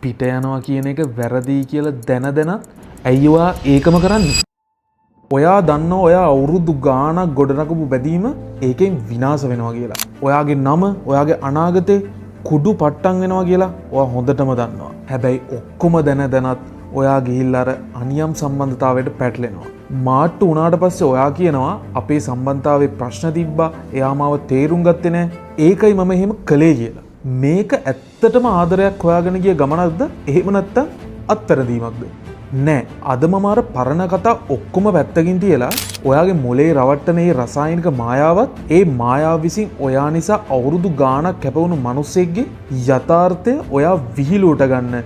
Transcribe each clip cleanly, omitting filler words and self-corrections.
පිට යනවා කියන එක වැරදි කියලා දැන දැනත් ඇයි ඔයා ඒකම කරන්නේ? ඔයා දන්නවා ඔයා අවුරුදු ගාණක් ගොඩනගපු බැදීම ඒකෙන් විනාශ වෙනවා කියලා. ඔයාගේ නම, ඔයාගේ අනාගතේ කුඩු පට්ටම් වෙනවා කියලා ඔයා හොඳටම දන්නවා. හැබැයි ඔක්කොම දැන දැනත් ඔයා ගිහිල්ලා අර අනියම් සම්බන්ධතාවයට පැටලෙනවා. මාට්ටු වුණාට පස්සේ ඔයා කියනවා අපේ සම්බන්ධතාවයේ ප්‍රශ්න තිබ්බා, එයා මාව තේරුම් ගත්තේ නැහැ. ඒකයි මම එහෙම කළේ කියලා. මේක ඇත්තටම ආදරයක් හොයාගෙන ගිය ගමනක්ද? එහෙම නැත්නම් අත්තරදීමක්ද? නෑ, අද මම අර පරණ කතා ඔක්කොම පැත්තකින් තියලා ඔයාගේ මොලේ රවට්ටන මේ රසායනික මායාවත් ඒ මායාව විසින් ඔයා නිසා අවුරුදු ගාණක් කැපවුණු මිනිස්සෙක්ගේ යථාර්ථය ඔයා විහිළුවට ගන්න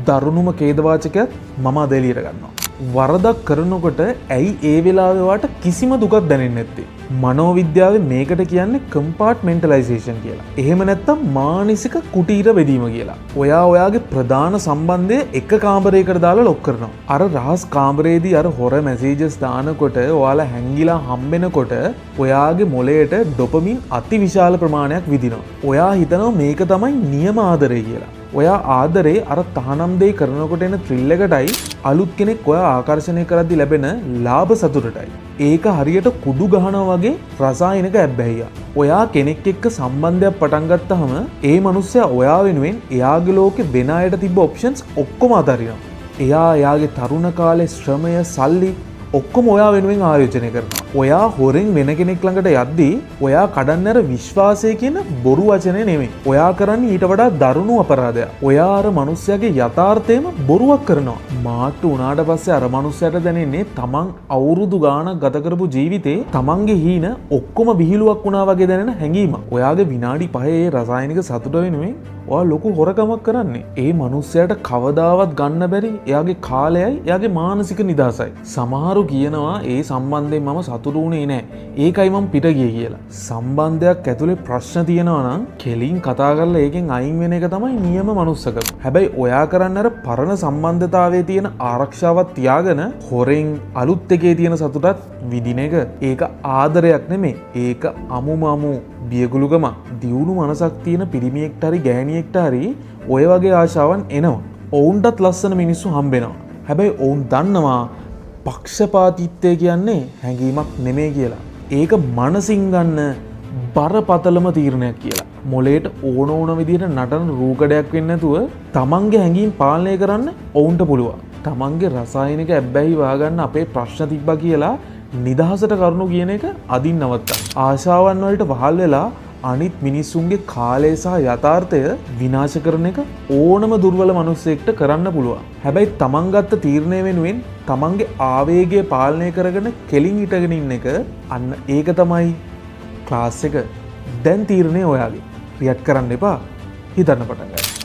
දරුණුම ඛේදවාචකයක් මම අද එළියට ගන්නවා. වරදක් කරනකොට ඇයි ඒ වෙලාවේ වාට කිසිම දුකක් දැනෙන්නේ නැත්තේ? මනෝවිද්‍යාවේ මේකට කියන්නේ කම්පාර්ට්මෙන්ටලයිසේෂන් කියලා. එහෙම නැත්නම් මානසික කුටීර බෙදීම කියලා. ඔයා ඔයාගේ ප්‍රධාන සම්බන්ධය එක කාමරයකට දාලා ලොක් කරනවා. අර රහස් කාමරේදී අර හොර මැසේජස් දානකොට ඔයාලා හැංගිලා හම්බෙනකොට ඔයාගේ මොළයට ඩොපමින් අතිවිශාල ප්‍රමාණයක් විදිනවා. ඔයා හිතනවා මේක තමයි නියම ආදරය කියලා. ඔයා ආදරේ අර තහනම් දෙයි කරනකොට එන ත්‍රිල් එකටයි අලුත් කෙනෙක් ඔයා ආකර්ෂණය කරද්දී ලැබෙන ලාභ සතුටටයි. ඒක හරියට කුඩු ගහනවා වගේ රසායනික ඇබ්බැහියක්. ඔයා කෙනෙක් එක්ක සම්බන්ධයක් පටන් ගත්තාම ඒ මනුස්සයා ඔයා වෙනුවෙන් එයාගේ ලෝකේ වෙන අයට තිබ්බ ඔප්ෂන්ස් ඔක්කොම අතහරිනවා. එයා එයාගේ තරුණ කාලේ ශ්‍රමය, සල්ලි ඔක්කොම ඔයා වෙනුවෙන් ආයෝජනය කරනවා. ඔයා හොරෙන් වෙන කෙනෙක් ළඟට යද්දී ඔයා කඩන්න අර විශ්වාසය කියන බොරු වචනේ නෙමෙයි. ඔයා කරන්නේ ඊට වඩා දරුණු අපරාධයක්. ඔයා අර මිනිස්යාගේ යථාර්ථයම බොරුවක් කරනවා. මාට්ටු උනාට පස්සේ අර මිනිස්යාට දැනෙන්නේ තමන් අවුරුදු ගාණක් ගත කරපු ජීවිතේ තමන්ගේ හීන ඔක්කොම විහිළුවක් වුණා වගේ දැනෙන හැඟීමක්. ඔයාගේ විනාඩි 5 රසායනික සතුට වෙනුවෙන් ඔයා ලොකු හොරකමක් කරන්නේ. ඒ මිනිස්යාට කවදාවත් ගන්න බැරි එයාගේ කාලයයි එයාගේ මානසික නිදහසයි. සමහරු කියනවා ඒ සම්බන්ධයෙන් මම සතුටු වුණේ නැහැ. ඒකයි මම පිට ගියේ කියලා. සම්බන්ධයක් ඇතුලේ ප්‍රශ්න තියෙනවා නම් කෙලින් කතා කරලා ඒකෙන් අයින් වෙන එක තමයි නියම මනුස්සකම. හැබැයි ඔයා කරන්න අර පරණ සම්බන්ධතාවයේ තියෙන ආරක්ෂාවක් තියාගෙන හොරෙන් අලුත් එකේ තියෙන සතුටත් විඳින එක ඒක ආදරයක් නෙමෙයි. ඒක අමුමමු බියගුළුකම. දියුණු මනසක් තියෙන පිරිමියෙක්ට හරි ගෑණියෙක්ට හරි ඔය වගේ ආශාවන් එනවා. ඔවුන්ටත් ලස්සන මිනිස්සු හම්බෙනවා. හැබැයි ඔවුන් දන්නවා පක්ෂපාතීත්වය කියන්නේ හැඟීමක් නෙමෙයි කියලා. ඒක මනසින් ගන්න බරපතලම තීරණයක් කියලා. මොලේට ඕන විදිහට නටන රූකඩයක් වෙන්නේ නැතුව තමන්ගේ හැඟීම් පාලනය කරන්න ඔවුන්ට පුළුවන්. තමන්ගේ රසායනික ඇබ්බැහි වහගන්න අපේ ප්‍රශ්න තිබ්බා කියලා නිදහසට කරුණු කියන එක අදින් නවත්තා. ආශාවන් වලට වහල් වෙලා අනිත් මිනිස්සුන්ගේ කාලය සහ යථාර්ථය විනාශ කරන එක ඕනම දුර්වල මිනිස්සෙක්ට කරන්න පුළුවන්. හැබැයි තමන් ගත්ත තීරණය වෙනුවෙන් තමන්ගේ ආවේගය පාලනය කරගෙන කෙලින් හිටගෙන ඉන්න එක අන්න ඒක තමයි ක්ලාස් එක. දැන් තීරණය ඔයාගේ. රියැක්ට් කරන්න එපා. හිතන්න පටන් ගන්න.